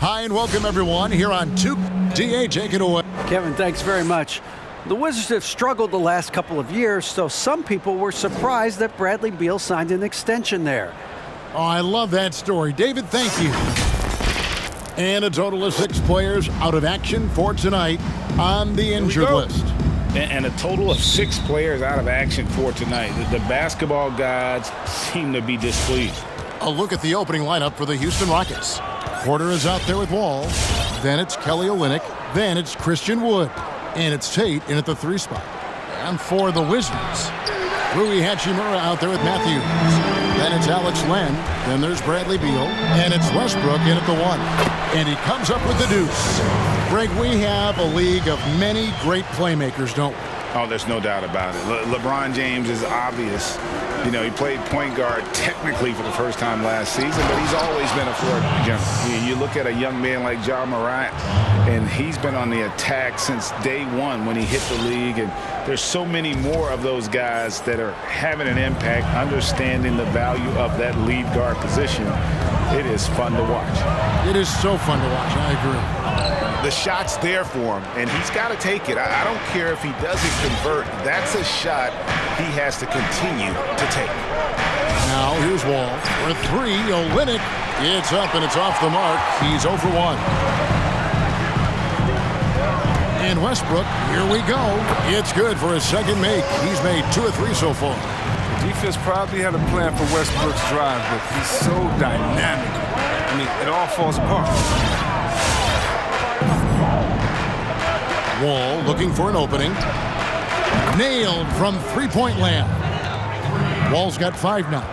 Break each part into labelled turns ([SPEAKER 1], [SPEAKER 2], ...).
[SPEAKER 1] Hi and welcome everyone here on 2. DA, take it away.
[SPEAKER 2] Kevin, thanks very much. The Wizards have struggled the last couple of years, so some people were surprised that Bradley Beal signed an extension there.
[SPEAKER 1] Oh, I love that story. David, thank you. And a total of 6 players out of action for tonight on the injured list.
[SPEAKER 3] And a total of 6 players out of action for tonight. The basketball gods seem to be displeased.
[SPEAKER 1] A look at the opening lineup for the Houston Rockets. Porter is out there with Wall. Then it's Kelly Olynyk. Then it's Christian Wood. And it's Tate in at the 3 spot. And for the Wizards, Rui Hachimura out there with Matthews. Then it's Alex Len. Then there's Bradley Beal. And it's Westbrook in at the 1. And he comes up with the deuce. Greg, we have a league of many great playmakers, don't we?
[SPEAKER 3] Oh, there's no doubt about it. LeBron James is obvious. You know, he played point guard technically for the first time last season, but he's always been a floor general. You look at a young man like Ja Morant, and he's been on the attack since day one when he hit the league. And there's so many more of those guys that are having an impact, understanding the value of that lead guard position. It is fun to watch.
[SPEAKER 1] It is so fun to watch. I agree.
[SPEAKER 3] The shot's there for him, and he's got to take it. I don't care if he doesn't convert. That's a shot he has to continue to take.
[SPEAKER 1] Now here's Wall for 3. Olynyk. It's up and it's off the mark. He's 0 for 1. And Westbrook, here we go. It's good for his second make. He's made 2 or 3 so far.
[SPEAKER 4] Defense probably had a plan for Westbrook's drive, but he's so dynamic. I mean, it all falls apart.
[SPEAKER 1] Wall looking for an opening. Nailed from 3-point land. Wall's got 5 now.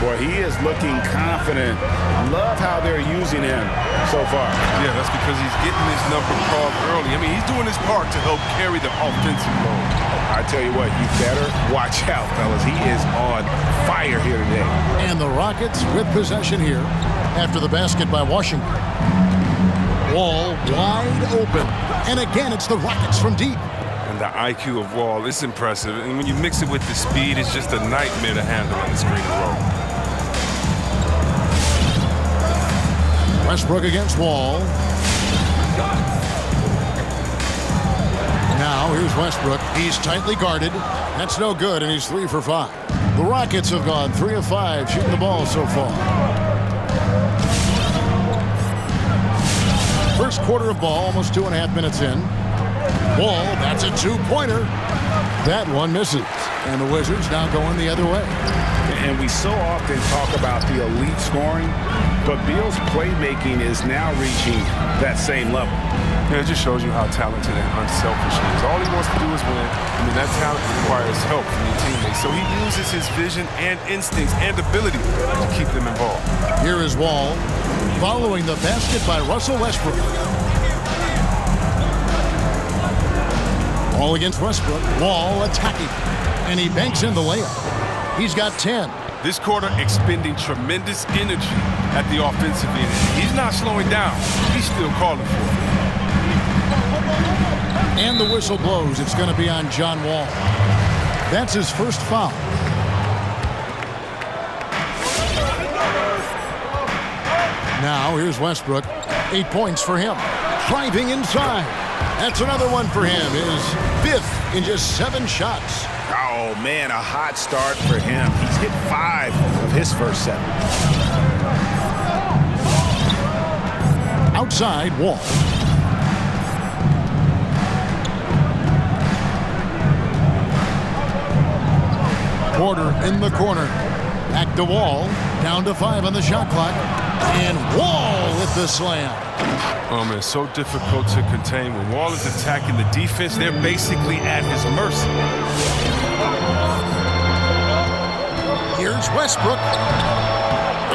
[SPEAKER 3] Boy, he is looking confident. Love how they're using him so far.
[SPEAKER 4] Yeah, that's because he's getting his number called early. I mean, he's doing his part to help carry the offensive load.
[SPEAKER 3] I tell you what, you better watch out, fellas. He is on fire here today.
[SPEAKER 1] And the Rockets with possession here after the basket by Washington. Wall wide open. And again, it's the Rockets from deep.
[SPEAKER 4] And the IQ of Wall is impressive. And when you mix it with the speed, it's just a nightmare to handle on the screen and roll.
[SPEAKER 1] Westbrook against Wall. Now here's Westbrook. He's tightly guarded. That's no good, and he's 3 for 5. The Rockets have gone 3 of 5 shooting the ball so far. First quarter of ball, almost 2.5 minutes in. Wall, that's a 2-pointer. That one misses. And the Wizards now going the other way.
[SPEAKER 3] And we so often talk about the elite scoring, but Beal's playmaking is now reaching that same level.
[SPEAKER 4] Yeah, it just shows you how talented and unselfish he is. All he wants to do is win. I mean, that talent requires help from your teammates. So he uses his vision and instincts and ability to keep them involved.
[SPEAKER 1] Here is Wall following the basket by Russell Westbrook. Wall against Westbrook. Wall attacking. And he banks in the layup. He's got 10.
[SPEAKER 4] This quarter expending tremendous energy at the offensive end. He's not slowing down. He's still calling for it.
[SPEAKER 1] And the whistle blows. It's going to be on John Wall. That's his first foul. Now here's Westbrook. 8 points for him. Driving inside. That's another one for him. His 5th in just 7 shots.
[SPEAKER 3] Oh, man, a hot start for him. He's hit 5 of his first 7.
[SPEAKER 1] Outside, Wall. Porter in the corner. Back to Wall. Down to 5 on the shot clock. And Wall with the slam.
[SPEAKER 4] Oh, man, so difficult to contain. When Wall is attacking the defense, they're basically at his mercy.
[SPEAKER 1] Here's Westbrook.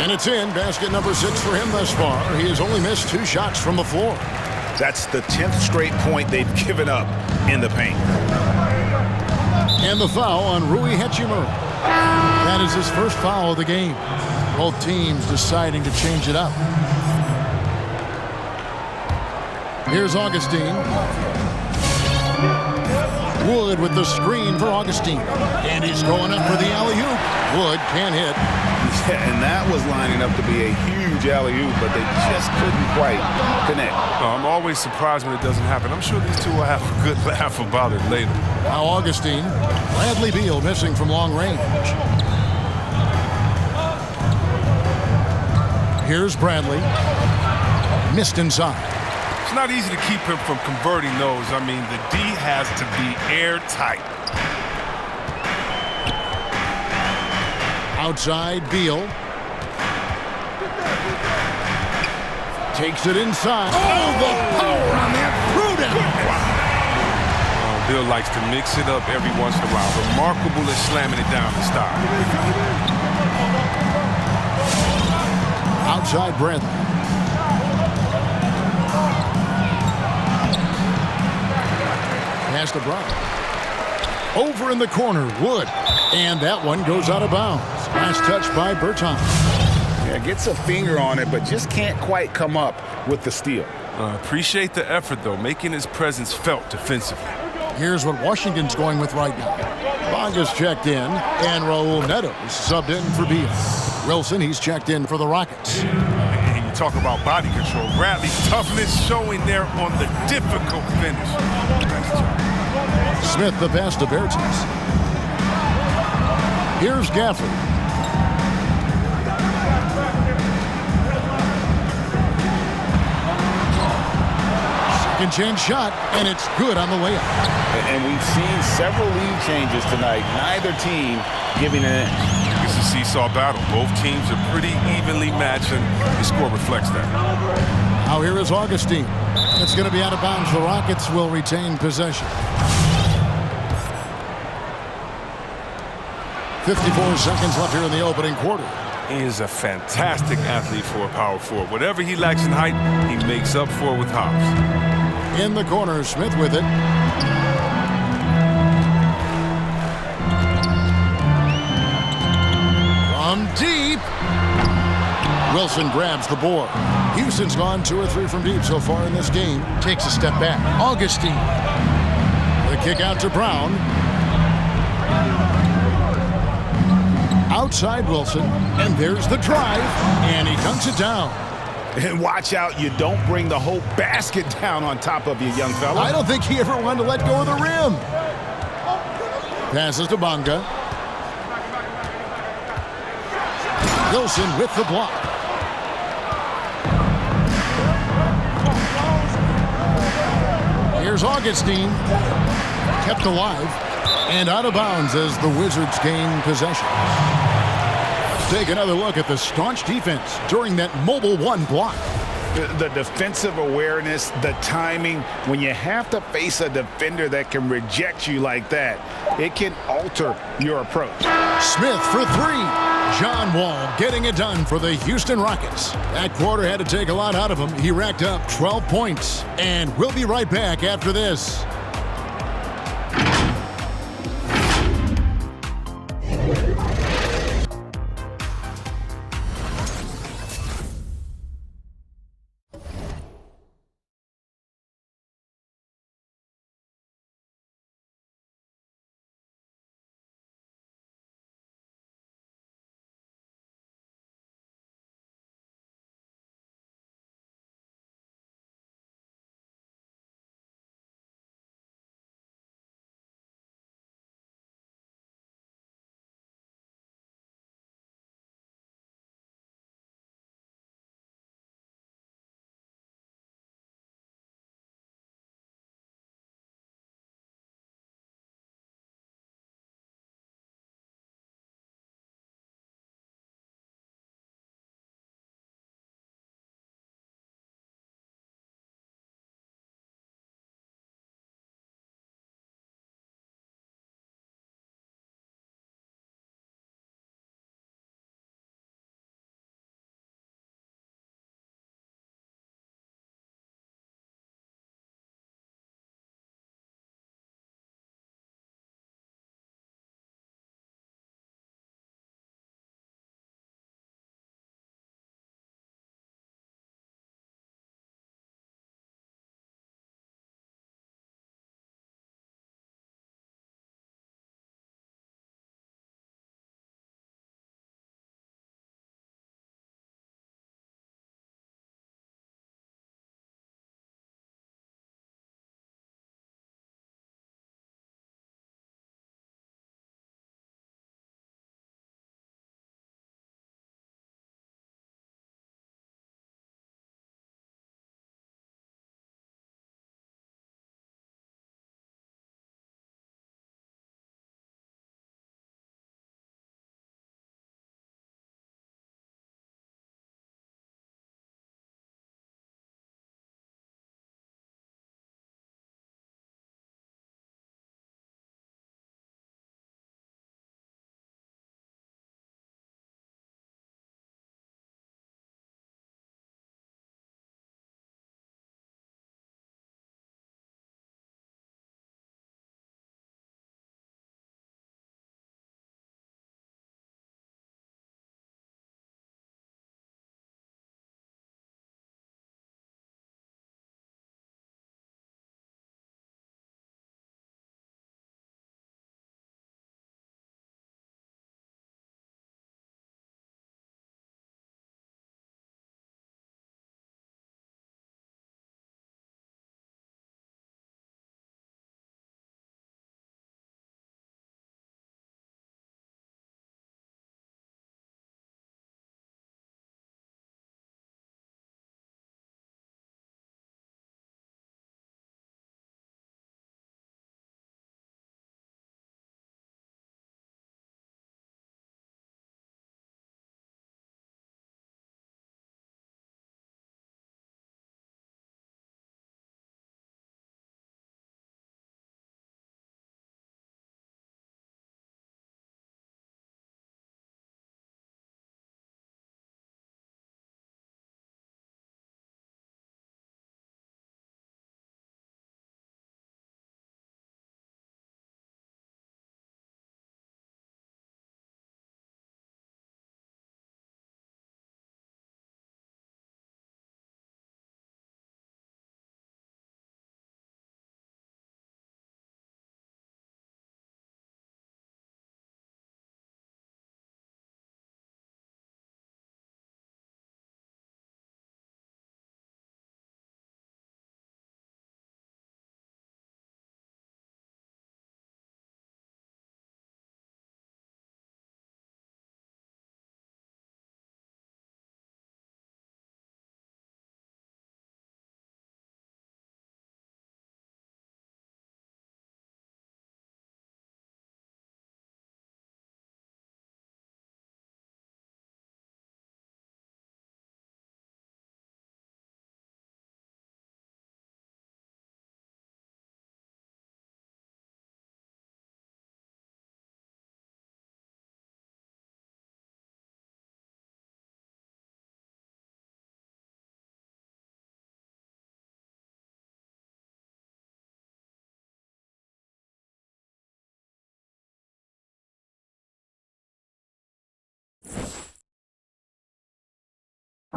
[SPEAKER 1] And it's in. Basket number 6 for him thus far. He has only missed 2 shots from the floor.
[SPEAKER 3] That's the 10th straight point they've given up in the paint.
[SPEAKER 1] And the foul on Rui Hachimura. That is his first foul of the game. Both teams deciding to change it up. Here's Augustine. Wood with the screen for Augustine. And he's going up for the alley-oop. Wood can't hit.
[SPEAKER 3] And that was lining up to be a huge alley-oop, but they just couldn't quite connect.
[SPEAKER 4] Oh, I'm always surprised when it doesn't happen. I'm sure these two will have a good laugh about it later.
[SPEAKER 1] Now Augustine. Bradley Beal missing from long range. Here's Bradley. Missed inside.
[SPEAKER 4] It's not easy to keep him from converting those. I mean, the D has to be airtight.
[SPEAKER 1] Outside, Beal. Takes it inside. Oh, the power on that throwdown.
[SPEAKER 4] Wow. Beal likes to mix it up every once in a while. Remarkable at slamming it down in style.
[SPEAKER 1] Outside, Bradley. Pass to Brown. Over in the corner, Wood. And that one goes out of bounds. Last touch by Berton.
[SPEAKER 3] Yeah, gets a finger on it, but just can't quite come up with the steal.
[SPEAKER 4] Appreciate the effort, though, making his presence felt defensively.
[SPEAKER 1] Here's what Washington's going with right now. Vargas checked in, and Raul Neto subbed in for Beal. Wilson, he's checked in for the Rockets.
[SPEAKER 4] And you talk about body control. Bradley's toughness showing there on the difficult finish. Nice job.
[SPEAKER 1] Smith the pass to Bertens. Here's Gafford. Second chance shot, and it's good on the way up.
[SPEAKER 3] And we've seen several lead changes tonight. Neither team giving in.
[SPEAKER 4] It's a seesaw battle. Both teams are pretty evenly matched, and the score reflects that.
[SPEAKER 1] Now here is Augustine. It's going to be out of bounds. The Rockets will retain possession. 54 seconds left here in the opening quarter.
[SPEAKER 4] He is a fantastic athlete for a power forward. Whatever he lacks in height, he makes up for with hops.
[SPEAKER 1] In the corner, Smith with it. From deep. Wilson grabs the board. Houston's gone 2 or 3 from deep so far in this game. Takes a step back. Augustine. The kick out to Brown. Outside Wilson, and there's the drive, and he dunks it down.
[SPEAKER 3] And watch out, you don't bring the whole basket down on top of you, young fella.
[SPEAKER 1] I don't think he ever wanted to let go of the rim. Passes to Bonga. Wilson with the block. Here's Augustine. Kept alive. And out of bounds as the Wizards gain possession. Let's take another look at the staunch defense during that mobile one block.
[SPEAKER 3] The defensive awareness, the timing, when you have to face a defender that can reject you like that, it can alter your approach.
[SPEAKER 1] Smith for 3. John Wall getting it done for the Houston Rockets. That quarter had to take a lot out of him. He racked up 12 points. And we'll be right back after this.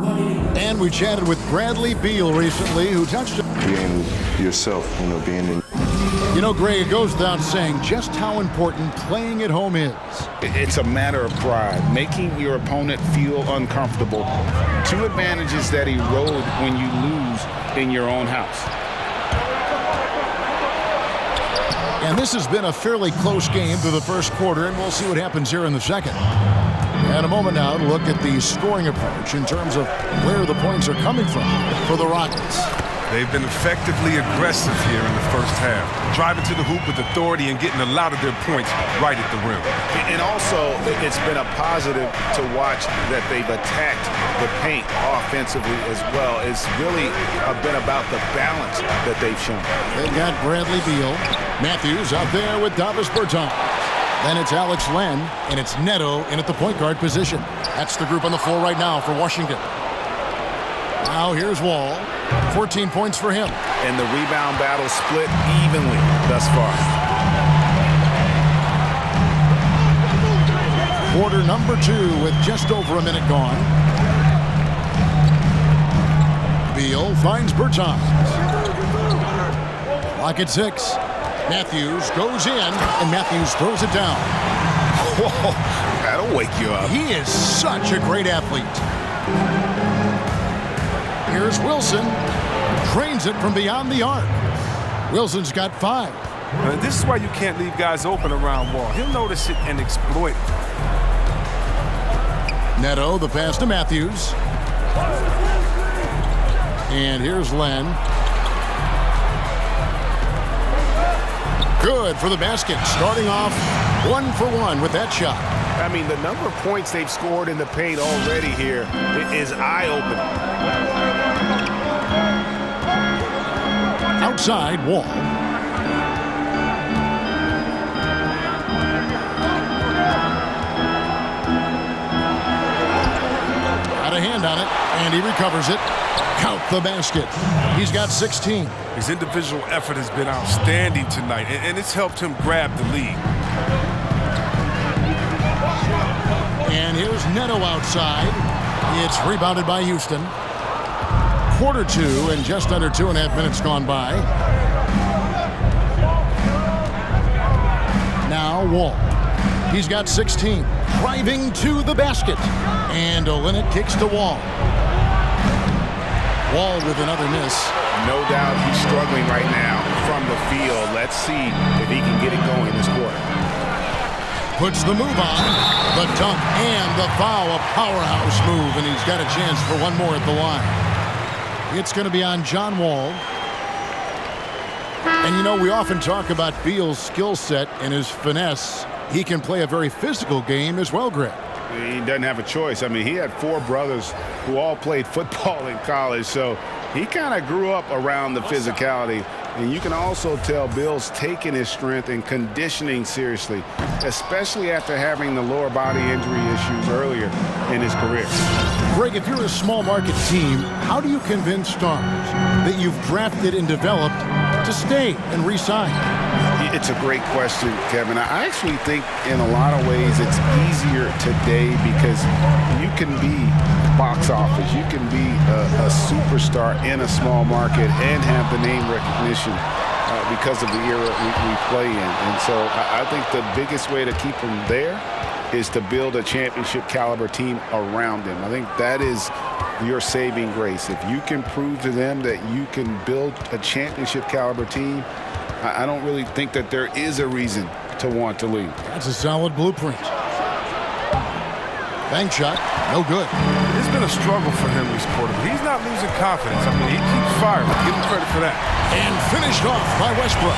[SPEAKER 1] And we chatted with Bradley Beal recently, who touched
[SPEAKER 5] being yourself, being in.
[SPEAKER 1] Greg, it goes without saying just how important playing at home is.
[SPEAKER 3] It's a matter of pride, making your opponent feel uncomfortable. Two advantages that erode when you lose in your own house.
[SPEAKER 1] And this has been a fairly close game through the first quarter, and we'll see what happens here in the second. And a moment now to look at the scoring approach in terms of where the points are coming from for the Rockets.
[SPEAKER 4] They've been effectively aggressive here in the first half, driving to the hoop with authority and getting a lot of their points right at the rim.
[SPEAKER 3] And also, it's been a positive to watch that they've attacked the paint offensively as well. It's really been about the balance that they've shown.
[SPEAKER 1] They've got Bradley Beal. Matthews out there with Davis Bertans. Then it's Alex Len, and it's Neto in at the point guard position. That's the group on the floor right now for Washington. Now here's Wall. 14 points for him.
[SPEAKER 3] And the rebound battle split evenly thus far.
[SPEAKER 1] Quarter number 2 with just over a minute gone. Beal finds Bertans. Clock at 6. Matthews goes in, and Matthews throws it down.
[SPEAKER 3] Whoa, that'll wake you up.
[SPEAKER 1] He is such a great athlete. Here's Wilson. Drains it from beyond the arc. Wilson's got 5.
[SPEAKER 4] This is why you can't leave guys open around Wall. He'll notice it and exploit it.
[SPEAKER 1] Neto, the pass to Matthews. And here's Len. Good for the basket. Starting off 1 for 1 with that shot.
[SPEAKER 3] I mean, the number of points they've scored in the paint already here is eye-opening.
[SPEAKER 1] Outside, Wall. Got a hand on it, and he recovers it. Count the basket. He's got 16.
[SPEAKER 4] His individual effort has been outstanding tonight, and it's helped him grab the lead.
[SPEAKER 1] And here's Neto outside. It's rebounded by Houston. Quarter 2 and just under 2.5 minutes gone by. Now Wall. He's got 16. Driving to the basket. And Olynyk kicks to Wall. Wall with another miss.
[SPEAKER 3] No doubt he's struggling right now from the field. Let's see if he can get it going this quarter.
[SPEAKER 1] Puts the move on. The dunk and the foul. A powerhouse move, and he's got a chance for one more at the line. It's going to be on John Wall. And we often talk about Beal's skill set and his finesse. He can play a very physical game as well, Greg.
[SPEAKER 3] He doesn't have a choice. I mean, he had 4 brothers who all played football in college, so he kind of grew up around the physicality. And you can also tell Bill's taking his strength and conditioning seriously, especially after having the lower body injury issues earlier in his career.
[SPEAKER 1] Greg, if you're a small market team, how do you convince stars that you've drafted and developed to stay and re-sign?
[SPEAKER 3] It's a great question, Kevin. I actually think in a lot of ways it's easier today because you can be box office. You can be a superstar in a small market and have the name recognition because of the era we play in. And so I think the biggest way to keep them there is to build a championship caliber team around them. I think that is your saving grace. If you can prove to them that you can build a championship caliber team, I don't really think that there is a reason to want to leave.
[SPEAKER 1] That's a solid blueprint. Bank shot, no good.
[SPEAKER 4] It's been a struggle for him this quarter, but he's not losing confidence. I mean, he keeps firing. Give him credit for that.
[SPEAKER 1] And finished off by Westbrook.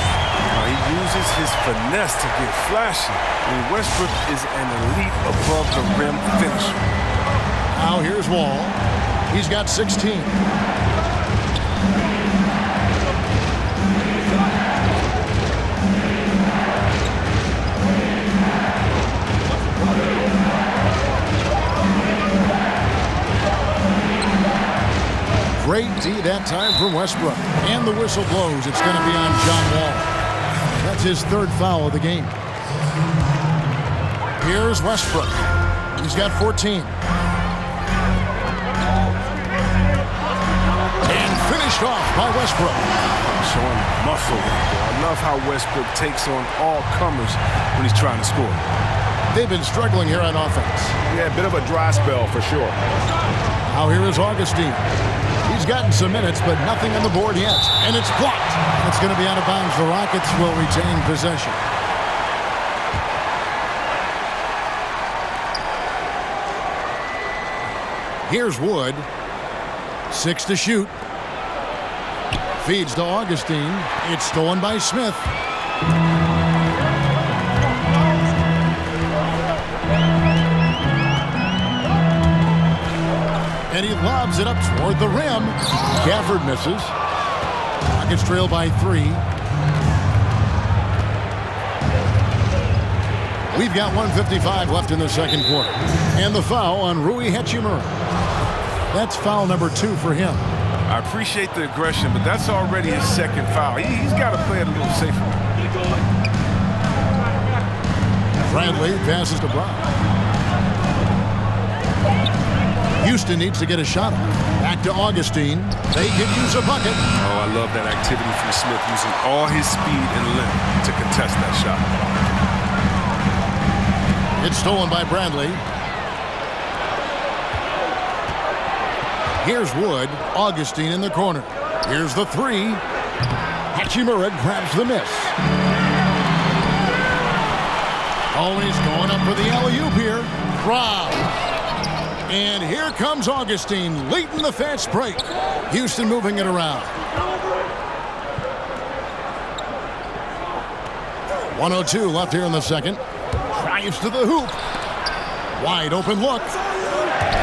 [SPEAKER 4] He uses his finesse to get flashy. And Westbrook is an elite above the rim finisher.
[SPEAKER 1] Now here's Wall. He's got 16. Great D that time from Westbrook. And the whistle blows. It's going to be on John Wall. That's his 3rd foul of the game. Here's Westbrook. He's got 14. by Westbrook.
[SPEAKER 4] Showing muscle right there. I love how Westbrook takes on all comers when he's trying to score.
[SPEAKER 1] They've been struggling here on offense.
[SPEAKER 3] Yeah, a bit of a dry spell for sure.
[SPEAKER 1] Now here is Augustine. He's gotten some minutes, but nothing on the board yet. And it's blocked. And it's going to be out of bounds. The Rockets will retain possession. Here's Wood. 6 to shoot. Feeds to Augustine. It's stolen by Smith. And he lobs it up toward the rim. Gafford misses. Rockets trail by 3. We've got 1:55 left in the second quarter. And the foul on Rui Hachimura. That's foul number 2 for him.
[SPEAKER 4] I appreciate the aggression, but that's already his second foul. He's got to play it a little safer.
[SPEAKER 1] Bradley passes to Brown. Houston needs to get a shot on. Back to Augustine. They could use a bucket.
[SPEAKER 4] Oh, I love that activity from Smith, using all his speed and length to contest that shot.
[SPEAKER 1] It's stolen by Bradley. Here's Wood. Augustine in the corner. Here's the 3. Hachimura grabs the miss. Oh, he's going up for the alley-oop here. Wow. And here comes Augustine late in the fast break. Houston moving it around. 1:02 left here in the second. Drives to the hoop. Wide open look.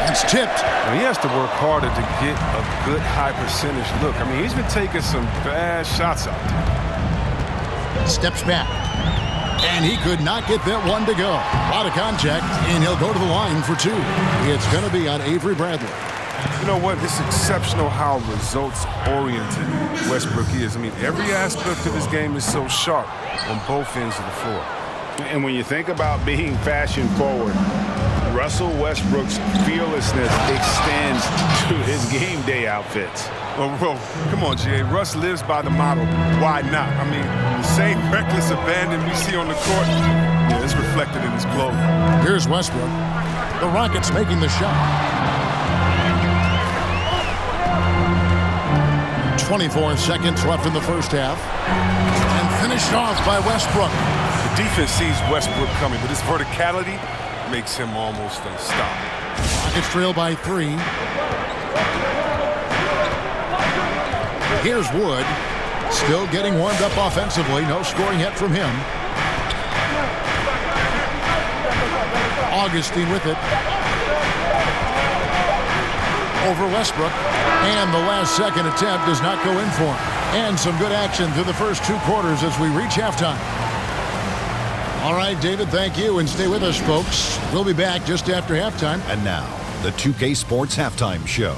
[SPEAKER 1] It's tipped.
[SPEAKER 4] Well, he has to work harder to get a good high percentage look. I mean, he's been taking some bad shots out there.
[SPEAKER 1] Steps back. And he could not get that one to go. A lot of contact, and he'll go to the line for 2. It's going to be on Avery Bradley.
[SPEAKER 4] You know what? It's exceptional how results-oriented Westbrook is. I mean, every aspect of his game is so sharp on both ends of the floor.
[SPEAKER 3] And when you think about being fashion-forward, Russell Westbrook's fearlessness extends to his game day outfits.
[SPEAKER 4] Oh, bro, come on, G.A. Russ lives by the motto, why not? I mean, the same reckless abandon we see on the court, yeah, it's reflected in his clothing.
[SPEAKER 1] Here's Westbrook. The Rockets making the shot. 24 seconds left in the first half. And finished off by Westbrook.
[SPEAKER 4] The defense sees Westbrook coming, but his verticality makes him almost unstoppable.
[SPEAKER 1] Rockets trail by 3. Here's Wood. Still getting warmed up offensively. No scoring yet from him. Augustine with it. Over Westbrook. And the last second attempt does not go in for him. And some good action through the first 2 quarters as we reach halftime. All right, David, thank you. And stay with us, folks. We'll be back just after halftime.
[SPEAKER 6] And now, the 2K Sports Halftime Show.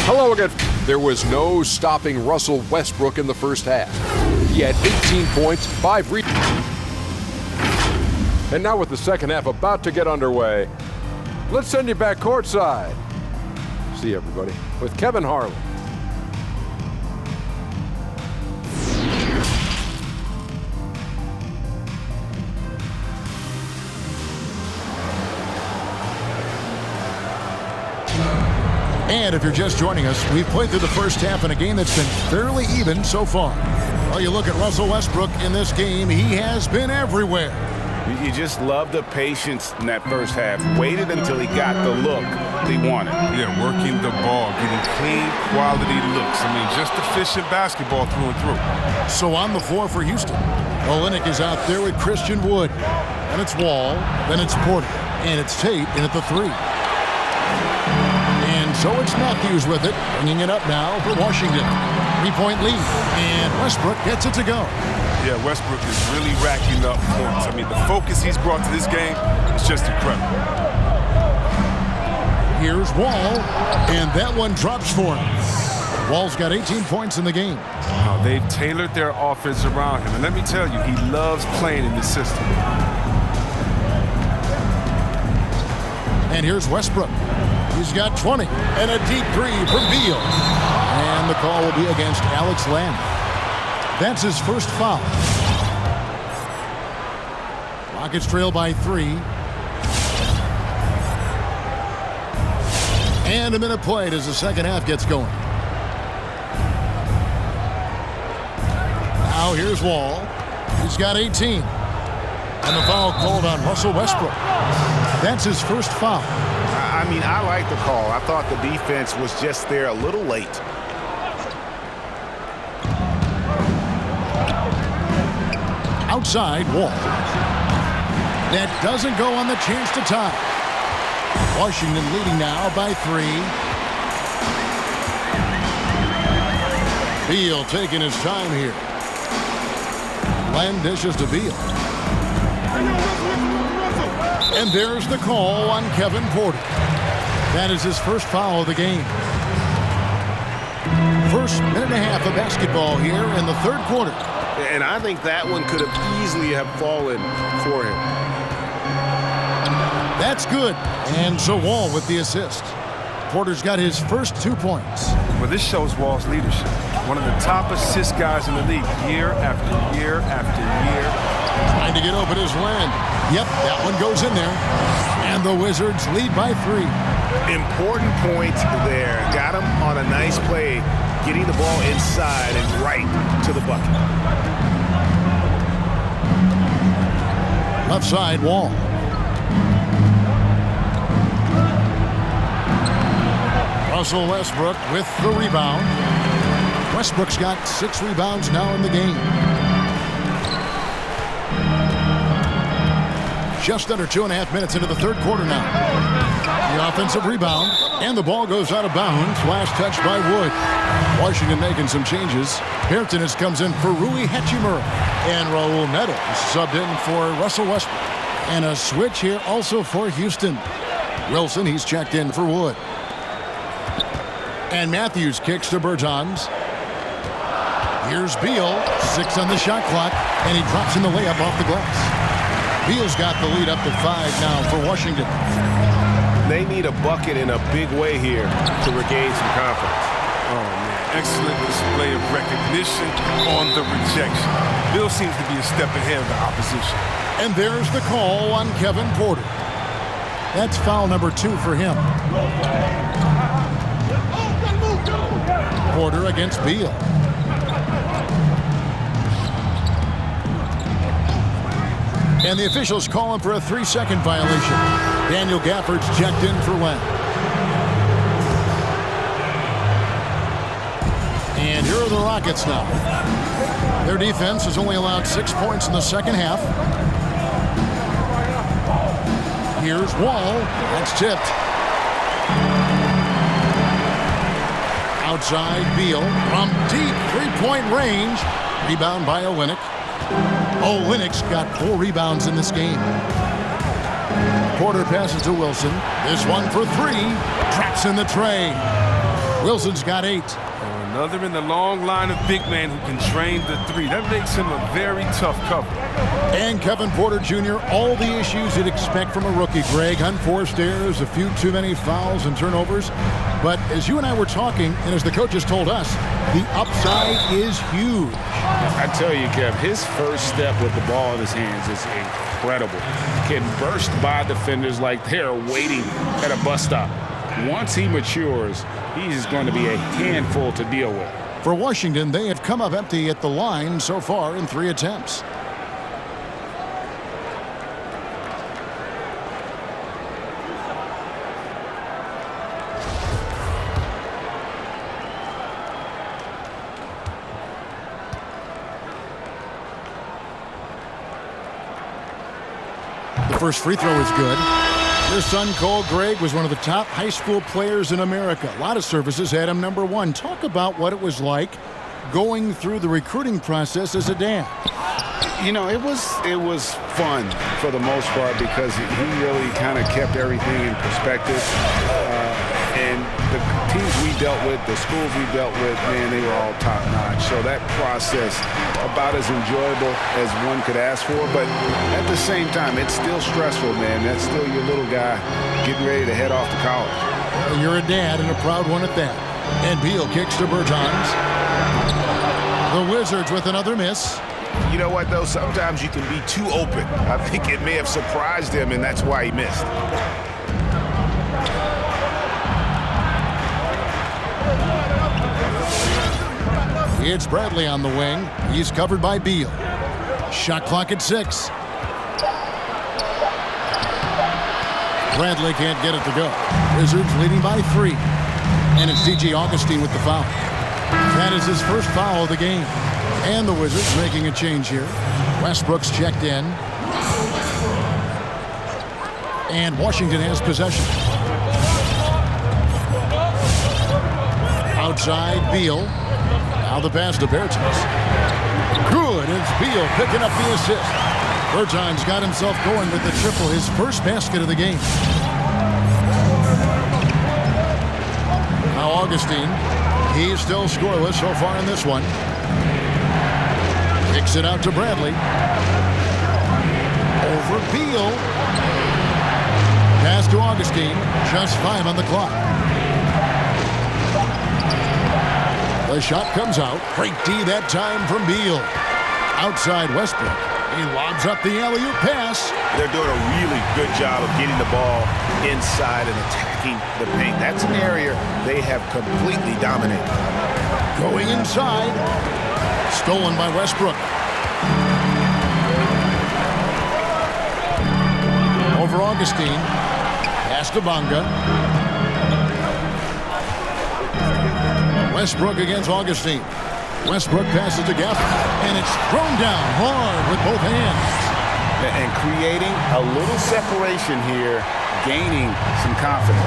[SPEAKER 7] Hello again. There was no stopping Russell Westbrook in the first half. He had 18 points, 5 rebounds. And now with the second half about to get underway, let's send you back courtside. See everybody with Kevin Harlan.
[SPEAKER 1] And if you're just joining us, we've played through the first half in a game that's been fairly even so far. Well, you look at Russell Westbrook in this game, he has been everywhere.
[SPEAKER 3] You just love the patience in that first half. Waited until he got the look he wanted.
[SPEAKER 4] Yeah, working the ball, getting clean, quality looks. I mean, just efficient basketball through and through.
[SPEAKER 1] So on the floor for Houston, Olynyk is out there with Christian Wood. And it's Wall, then it's Porter, and it's Tate in at the 3. So it's Matthews with it, bringing it up now for Washington. 3-point lead, and Westbrook gets it to go.
[SPEAKER 4] Yeah, Westbrook is really racking up points. I mean, the focus he's brought to this game is just incredible.
[SPEAKER 1] Here's Wall, and that one drops for him. Wall's got 18 points in the game.
[SPEAKER 4] Wow, they've tailored their offense around him, and let me tell you, he loves playing in this system.
[SPEAKER 1] And here's Westbrook. He's got 20 and a deep 3 from Beal. And the call will be against Alex Lamb. That's his first foul. Rockets trail by 3. And a minute played as the second half gets going. Now here's Wall. He's got 18. And the foul called on Russell Westbrook. That's his first foul.
[SPEAKER 3] I mean, I like the call. I thought the defense was just there a little late.
[SPEAKER 1] Outside, Wall. That doesn't go on the chance to tie. Washington leading now by 3. Beal taking his time here. Lamb dishes to Beal. And there's the call on Kevin Porter. That is his first foul of the game. First minute and a half of basketball here in the third quarter.
[SPEAKER 3] And I think that one could have easily have fallen for him.
[SPEAKER 1] That's good. And so Wall with the assist. Porter's got his first 2 points.
[SPEAKER 4] Well, this shows Wall's leadership. One of the top assist guys in the league, year after year after year.
[SPEAKER 1] Trying to get open is Lamb. Yep, that one goes in there. And the Wizards lead by 3.
[SPEAKER 3] Important point there. Got him on a nice play, getting the ball inside and right to the bucket.
[SPEAKER 1] Left side, Wall. Russell Westbrook with the rebound. Westbrook's got 6 rebounds now in the game. Just under 2.5 minutes into the third quarter now. The offensive rebound, and the ball goes out of bounds. Last touch by Wood. Washington making some changes. Hairton comes in for Rui Hachimura. And Raul Neto subbed in for Russell Westbrook. And a switch here also for Houston. Wilson, he's checked in for Wood. And Matthews kicks to Bertans. Here's Beal, 6 on the shot clock, and he drops in the layup off the glass. Beal's got the lead up to 5 now for Washington.
[SPEAKER 3] They need a bucket in a big way here to regain some confidence.
[SPEAKER 4] Oh, man. Excellent display of recognition on the rejection. Beal seems to be a step ahead of the opposition.
[SPEAKER 1] And there's the call on Kevin Porter. That's foul number 2 for him. Porter against Beal. And the officials calling for a 3-second violation. Daniel Gafford's checked in for Lamb. And here are the Rockets now. Their defense has only allowed 6 points in the second half. Here's Wall. That's tipped. Outside, Beal from deep 3-point range. Rebound by Olynyk. Olynyk's got 4 rebounds in this game. Porter passes to Wilson. This one for 3. Traps in the tray. Wilson's got 8.
[SPEAKER 4] Another in the long line of big men who can drain the 3. That makes him a very tough cover.
[SPEAKER 1] And Kevin Porter Jr., all the issues you'd expect from a rookie, Greg. Unforced errors, a few too many fouls and turnovers. But as you and I were talking, and as the coaches told us, the upside is huge.
[SPEAKER 3] I tell you, Kev, his first step with the ball in his hands is incredible. Can burst by defenders like they're waiting at a bus stop. Once he matures, he's going to be a handful to deal with.
[SPEAKER 1] For Washington, they have come up empty at the line so far in 3 attempts. The first free throw is good. His son, Cole Gregg, was one of the top high school players in America. A lot of services had him number 1. Talk about what it was like going through the recruiting process as a dad.
[SPEAKER 3] You know, it was fun for the most part because he really kind of kept everything in perspective. And the teams we dealt with, the schools we dealt with, man, they were all top-notch. So that process, about as enjoyable as one could ask for. But at the same time, it's still stressful, man. That's still your little guy getting ready to head off to college.
[SPEAKER 1] Well, you're a dad and a proud one at that. And Beal kicks to Bertans. The Wizards with another miss.
[SPEAKER 3] You know what, though? Sometimes you can be too open. I think it may have surprised him, and that's why he missed.
[SPEAKER 1] It's Bradley on the wing. He's covered by Beal. Shot clock at 6. Bradley can't get it to go. Wizards leading by 3. And it's DJ Augustine with the foul. That is his first foul of the game. And the Wizards making a change here. Westbrook's checked in. And Washington has possession. Outside, Beal. Now the pass to Bertans. Good. It's Beal picking up the assist. Bertans got himself going with the triple, his first basket of the game. Now Augustine. He's still scoreless so far in this one. Kicks it out to Bradley. Over Beal. Pass to Augustine. Just 5 on the clock. The shot comes out. Great D that time from Beal. Outside Westbrook. He lobs up the alley-oop pass.
[SPEAKER 3] They're doing a really good job of getting the ball inside and attacking the paint. That's an area they have completely dominated.
[SPEAKER 1] Going inside. Stolen by Westbrook. Over Augustine. Pass to Bonga. Westbrook against Augustine. Westbrook passes to Gafford, and it's thrown down hard with both hands.
[SPEAKER 3] And creating a little separation here, gaining some confidence.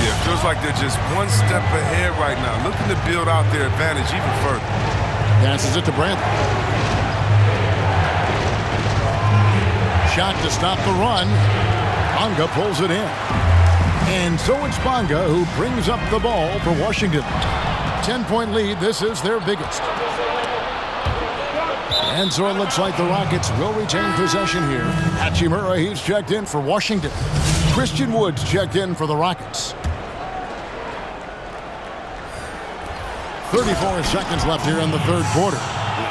[SPEAKER 4] Yeah, feels like they're just one step ahead right now, looking to build out their advantage even further.
[SPEAKER 1] Passes it to Bradley. Shot to stop the run. Bonga pulls it in. And so it's Bonga who brings up the ball for Washington. 10-point lead. This is their biggest. And so it looks like the Rockets will retain possession here. Hachimura, he's checked in for Washington. Christian Wood's checked in for the Rockets. 34 seconds left here in the third quarter.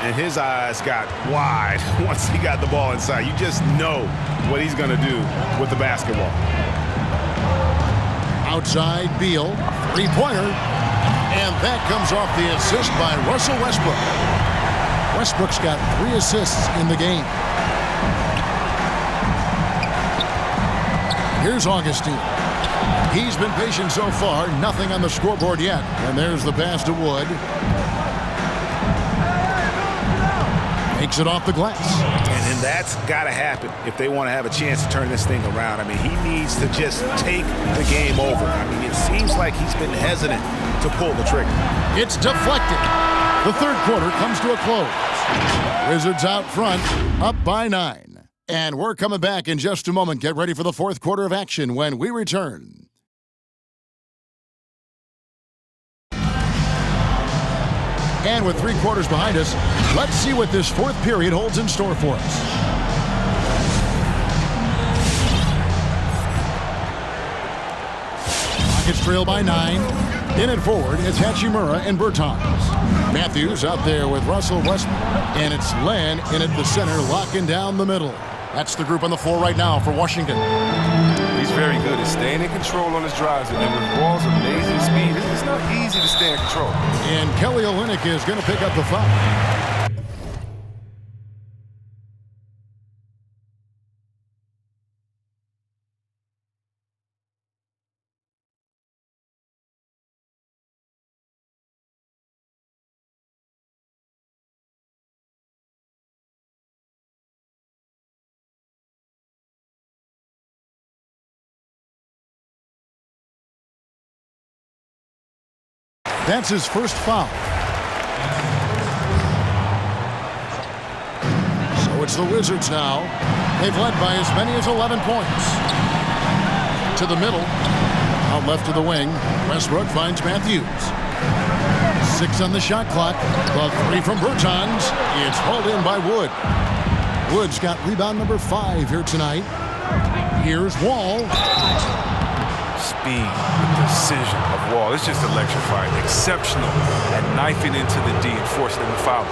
[SPEAKER 3] And his eyes got wide once he got the ball inside. You just know what he's going to do with the basketball.
[SPEAKER 1] Outside Beal, three-pointer. And that comes off the assist by Russell Westbrook. Westbrook's got 3 assists in the game. Here's Augustine. He's been patient so far. Nothing on the scoreboard yet. And there's the pass to Wood. Makes it off the glass.
[SPEAKER 3] And that's got to happen if they want to have a chance to turn this thing around. I mean, he needs to just take the game over. I mean, it seems like he's been hesitant to pull the trigger.
[SPEAKER 1] It's deflected. The third quarter comes to a close. Wizards out front, up by 9. And we're coming back in just a moment. Get ready for the fourth quarter of action when we return. And with 3 quarters behind us, let's see what this fourth period holds in store for us. Rockets trail by 9. In it forward, it's Hachimura and Bertans. Matthews out there with Russell Westbrook. And it's Len in at the center, locking down the middle. That's the group on the floor right now for Washington.
[SPEAKER 4] He's very good at staying in control on his drives, and then with Wall's amazing speed, it's not easy to stay in control.
[SPEAKER 1] And Kelly Olynyk is going to pick up the foul. That's his first foul. So it's the Wizards now. They've led by as many as 11 points. To the middle. Out left to the wing. Westbrook finds Matthews. 6 on the shot clock. The 3 from Bertans. It's hauled in by Wood. Wood's got rebound number 5 here tonight. Here's Wall.
[SPEAKER 4] speed, the precision of Wall. It's just electrifying. Exceptional at knifing into the D and forcing them to foul.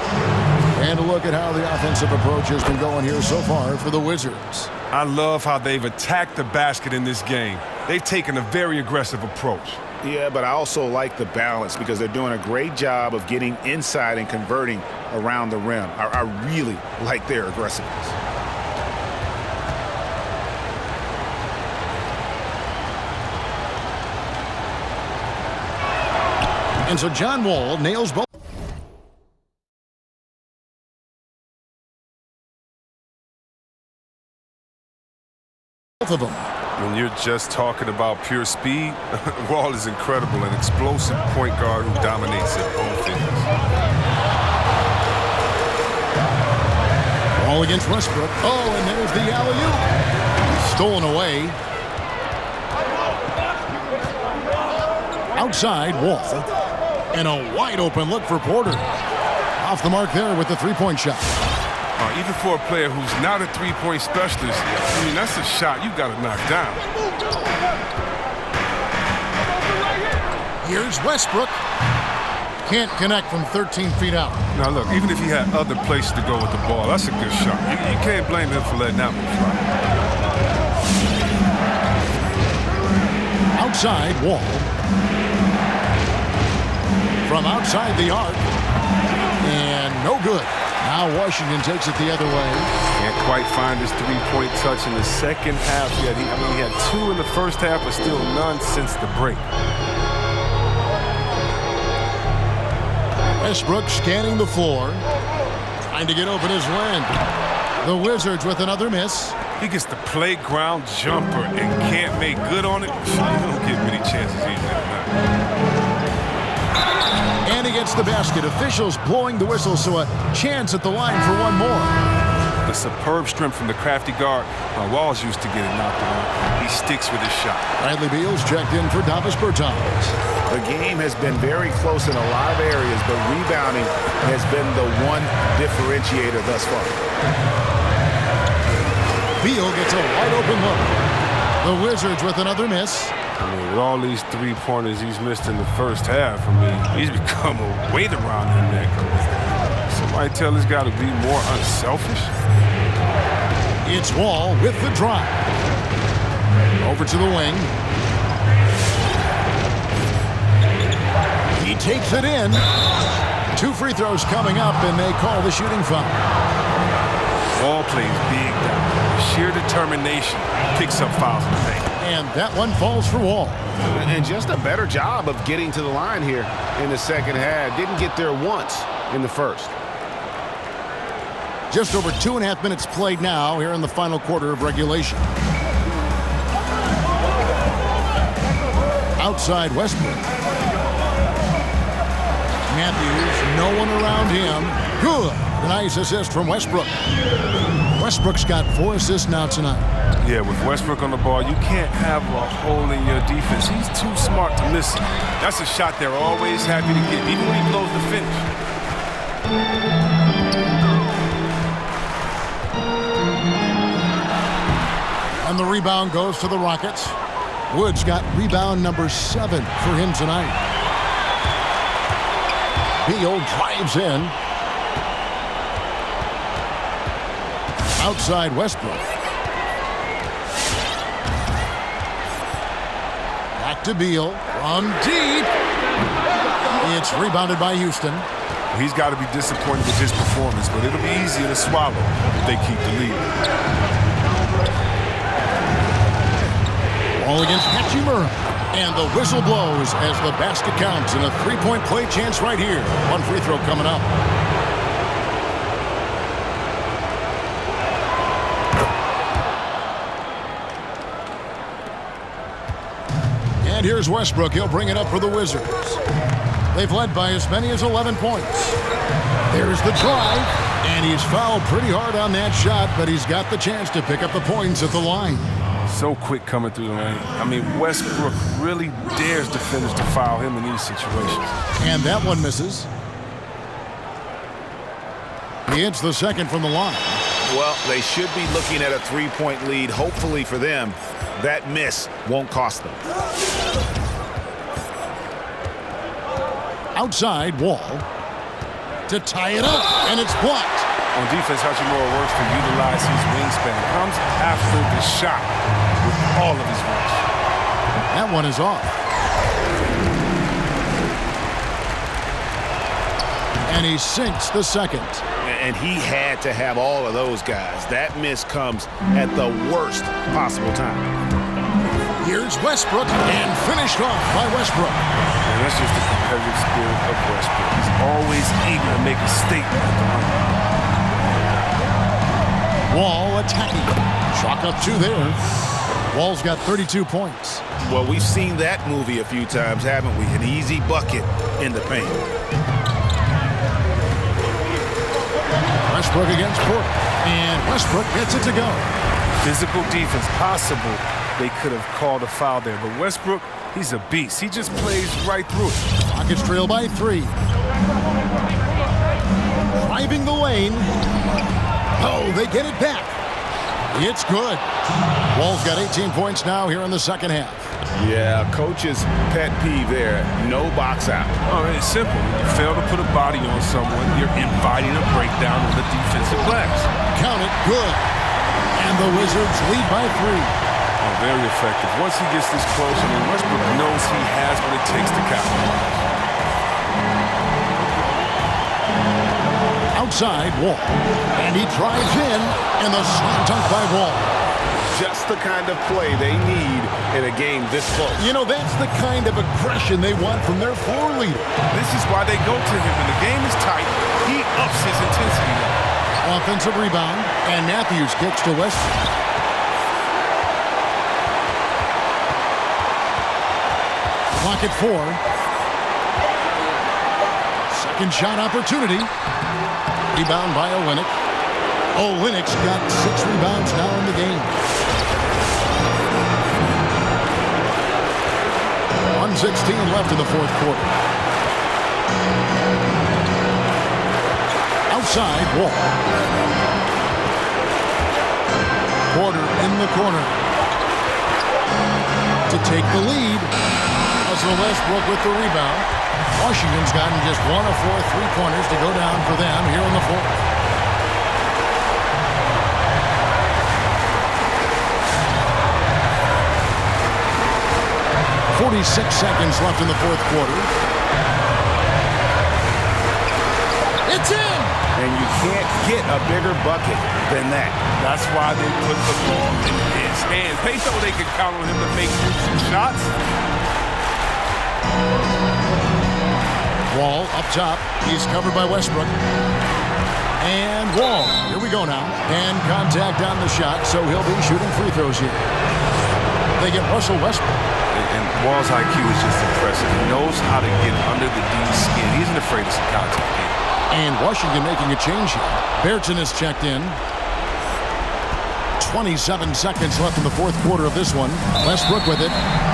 [SPEAKER 1] And a look at how the offensive approach has been going here so far for the Wizards.
[SPEAKER 4] I love how they've attacked the basket in this game. They've taken a very aggressive approach.
[SPEAKER 3] Yeah, but I also like the balance because they're doing a great job of getting inside and converting around the rim. I really like their aggressiveness.
[SPEAKER 1] And so John Wall nails both of them.
[SPEAKER 4] When you're just talking about pure speed, Wall is incredible, an explosive point guard who dominates at both ends.
[SPEAKER 1] Wall against Westbrook. Oh, and there's the alley-oop. Stolen away. Outside, Wall. And a wide-open look for Porter. Off the mark there with the three-point shot.
[SPEAKER 4] Even for a player who's not a three-point specialist, I mean, that's a shot you got to knock down.
[SPEAKER 1] Here's Westbrook. Can't connect from 13 feet out.
[SPEAKER 4] Now, look, even if he had other places to go with the ball, that's a good shot. You can't blame him for letting that one fly.
[SPEAKER 1] Outside, Wall. From outside the arc. And no good. Now Washington takes it the other way.
[SPEAKER 4] Can't quite find his three-point touch in the second half yet. He had two in the first half, but still none since the break.
[SPEAKER 1] Westbrook scanning the floor. Trying to get open his wind. The Wizards with another miss.
[SPEAKER 4] He gets the playground jumper and can't make good on it. He don't get many chances even tonight.
[SPEAKER 1] And he gets the basket. Officials blowing the whistle, so a chance at the line for one more.
[SPEAKER 4] The superb strength from the crafty guard. Wall's used to getting knocked around. He sticks with his shot.
[SPEAKER 1] Bradley Beal's checked in for Davis Bertans.
[SPEAKER 3] The game has been very close in a lot of areas, but rebounding has been the one differentiator thus far.
[SPEAKER 1] Beal gets a wide-open look. The Wizards with another miss.
[SPEAKER 4] I mean, with all these three-pointers he's missed in the first half, he's become a weight around their neck. Somebody tell this guy to be more unselfish.
[SPEAKER 1] It's Wall with the drive. Over to the wing. He takes it in. 2 free throws coming up, and they call the shooting foul.
[SPEAKER 4] Wall plays big down. Sheer determination picks up fouls in the paint.
[SPEAKER 1] And that one falls for Wall.
[SPEAKER 3] And just a better job of getting to the line here in the second half. Didn't get there once in the first.
[SPEAKER 1] Just over 2.5 minutes played now here in the final quarter of regulation. Outside Westbrook. Matthews, no one around him. Good. Nice assist from Westbrook. Westbrook's got 4 assists now tonight.
[SPEAKER 4] Yeah, with Westbrook on the ball, you can't have a hole in your defense. He's too smart to miss it. That's a shot they're always happy to get, even when he blows the finish.
[SPEAKER 1] And the rebound goes to the Rockets. Woods got rebound number 7 for him tonight. Beal drives in. Outside Westbrook. Back to Beal. From deep. It's rebounded by Houston.
[SPEAKER 4] He's got to be disappointed with his performance, but it'll be easier to swallow if they keep the lead.
[SPEAKER 1] Ball against Hachimura. And the whistle blows as the basket counts, and a 3-point play chance right here. 1 free throw coming up. And here's Westbrook. He'll bring it up for the Wizards. They've led by as many as 11 points. There's the drive, and he's fouled pretty hard on that shot, but he's got the chance to pick up the points at the line.
[SPEAKER 4] So quick coming through the lane. I mean, Westbrook really dares defenders to foul him in these situations.
[SPEAKER 1] And that one misses. He hits the second from the line.
[SPEAKER 3] Well, they should be looking at a three-point lead. Hopefully for them, that miss won't cost them.
[SPEAKER 1] Outside, Wall to tie it up, and it's blocked.
[SPEAKER 4] On defense, Hachimura works to utilize his wingspan. Comes after the shot with all of his reach.
[SPEAKER 1] That one is off. And he sinks the second.
[SPEAKER 3] And he had to have all of those guys. That miss comes at the worst possible time.
[SPEAKER 1] Here's Westbrook, and finished off by Westbrook.
[SPEAKER 4] And that's just the competitive spirit of Westbrook. He's always eager to make a statement at the rim.
[SPEAKER 1] Wall attacking. Chalk up two there. Wall's got 32 points.
[SPEAKER 3] Well, we've seen that movie a few times, haven't we? An easy bucket in the paint.
[SPEAKER 1] Westbrook against Porter. And Westbrook gets it to go.
[SPEAKER 4] Physical defense possible. They could have called a foul there. But Westbrook, he's a beast. He just plays right through it.
[SPEAKER 1] Rockets trail by 3. Driving the lane. Oh, they get it back. It's good. Wall's got 18 points now here in the second half.
[SPEAKER 3] Yeah, coach's pet peeve there. No box out.
[SPEAKER 4] Oh, it's simple. When you fail to put a body on someone, you're inviting a breakdown of the defensive glass.
[SPEAKER 1] Count it, good. And the Wizards lead by 3.
[SPEAKER 4] Oh, very effective. Once he gets this close, I mean, Westbrook knows he has what it takes to capitalize.
[SPEAKER 1] Outside, Wall. And he drives in, and the slam dunk by Wall.
[SPEAKER 3] Just the kind of play they need in a game this close.
[SPEAKER 1] You know, that's the kind of aggression they want from their floor leader.
[SPEAKER 4] This is why they go to him. When the game is tight, he ups his intensity level.
[SPEAKER 1] Offensive rebound, and Matthews kicks to Westbrook. Clock at 4. Second shot opportunity. Rebound by Olynyk. Olynyk's got 6 rebounds now in the game. 1:16 left in the fourth quarter. Outside, Wall. Porter in the corner to take the lead. Russell Westbrook with the rebound. Washington's gotten just 1 of 4 three-pointers to go down for them here in the fourth. .46 seconds left in the fourth quarter. It's in!
[SPEAKER 3] And you can't get a bigger bucket than that.
[SPEAKER 4] That's why they put the ball in his hands. They know they can count on him to make some shots.
[SPEAKER 1] Wall up top. He's covered by Westbrook. And Wall. Here we go now. And contact on the shot, so he'll be shooting free throws here. They get Russell Westbrook.
[SPEAKER 4] And Wall's IQ is just impressive. He knows how to get under the D's skin. He isn't afraid of some contact.
[SPEAKER 1] And Washington making a change here. Berton is checked in. 27 seconds left in the fourth quarter of this one. Westbrook with it.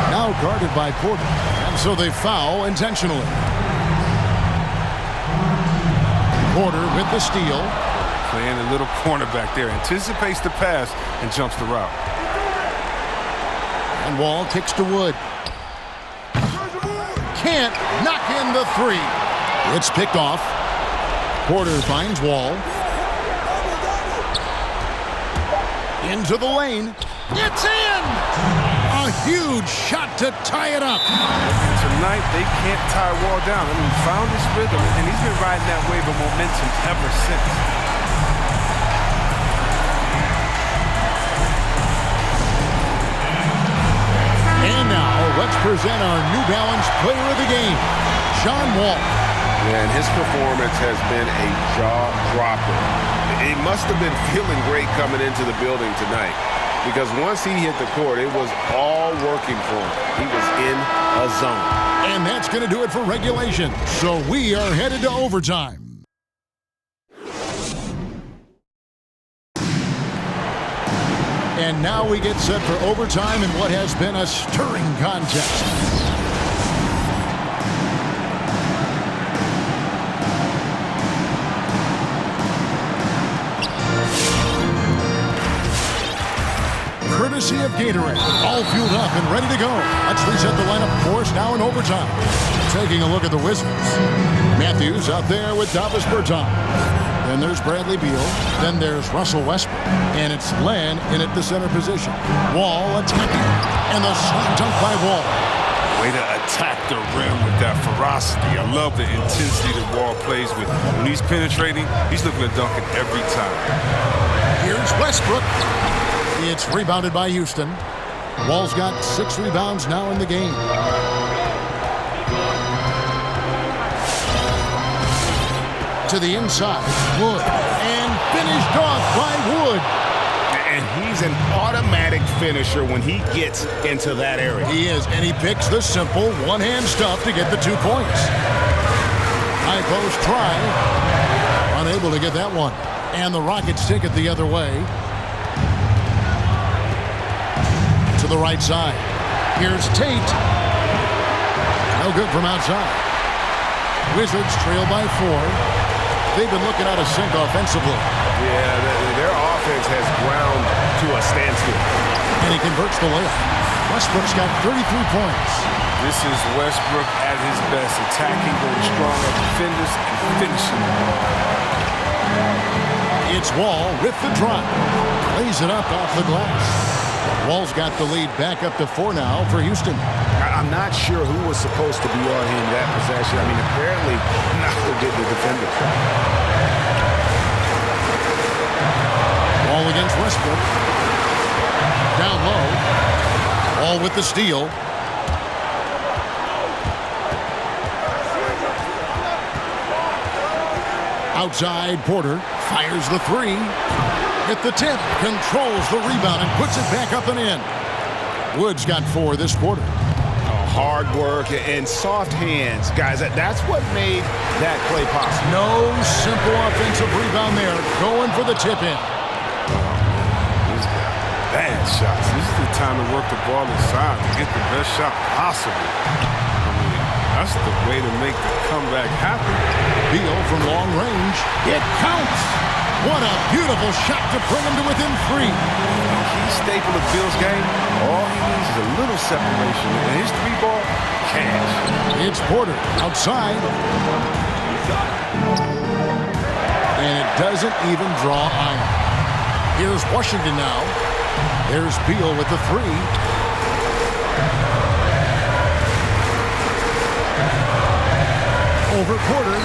[SPEAKER 1] Now guarded by Porter. And so they foul intentionally. Porter with the steal.
[SPEAKER 4] Playing a little cornerback there. Anticipates the pass and jumps the route.
[SPEAKER 1] And Wall kicks to Wood. Can't knock in the 3. It's picked off. Porter finds Wall. Into the lane. It's in! A huge shot to tie it up.
[SPEAKER 4] Tonight, they can't tie Wall down. I mean, he found his rhythm, and he's been riding that wave of momentum ever since.
[SPEAKER 1] And now, let's present our New Balance Player of the Game, John Wall.
[SPEAKER 8] And his performance has been a jaw-dropper. He must have been feeling great coming into the building tonight because once he hit the court, it was all working for him. He was in a zone.
[SPEAKER 1] And that's going to do it for regulation. So we are headed to overtime. And now we get set for overtime in what has been a stirring contest. courtesy of Gatorade. All fueled up and ready to go. Let's reset the lineup, of course, now in overtime. Taking a look at the Wizards. Matthews out there with Davis Bertans. Then there's Bradley Beal. Then there's Russell Westbrook. And it's Len in at the center position. Wall attacking. And the slam dunk by Wall.
[SPEAKER 4] Way to attack the rim with that ferocity. I love the intensity that Wall plays with. When he's penetrating, he's looking to dunk it every time.
[SPEAKER 1] Here's Westbrook. It's rebounded by Houston. Wall's got 6 rebounds now in the game. To the inside, Wood. And finished off by Wood.
[SPEAKER 3] And he's an automatic finisher when he gets into that area.
[SPEAKER 1] He is, and he picks the simple one-hand stuff to get the 2 points. High post try. Unable to get that one. And the Rockets take it the other way. To the right side. Here's Tate. No good from outside. Wizards trail by 4. They've been looking out of sync offensively.
[SPEAKER 8] Yeah, their offense has ground to a standstill.
[SPEAKER 1] And he converts the layup. Westbrook's got 33 points.
[SPEAKER 4] This is Westbrook at his best, attacking, going strong at defenders, and finishing.
[SPEAKER 1] It's Wall with the drop. Lays it up off the glass. Wall's got the lead back up to 4 now for Houston.
[SPEAKER 3] I'm not sure who was supposed to be on him that possession. I mean, apparently neither did the defender.
[SPEAKER 1] Wall against Westbrook. Down low. Wall with the steal. Outside, Porter fires the 3. Hit the tip, controls the rebound, and puts it back up and in. Wood's got 4 this quarter.
[SPEAKER 3] Hard work and soft hands. Guys, that's what made that play possible.
[SPEAKER 1] No simple offensive rebound there. Going for the tip-in.
[SPEAKER 4] He's got bad shots. This is the time to work the ball inside to get the best shot possible. I mean, that's the way to make the comeback happen.
[SPEAKER 1] Beal from long range. It counts. What a beautiful shot to bring him to within 3.
[SPEAKER 4] Key staple of Beal's game, all he needs is a little separation. And his 3-ball, cash.
[SPEAKER 1] It's Porter outside. And it doesn't even draw iron. Here's Washington now. There's Beal with the 3. Over Porter.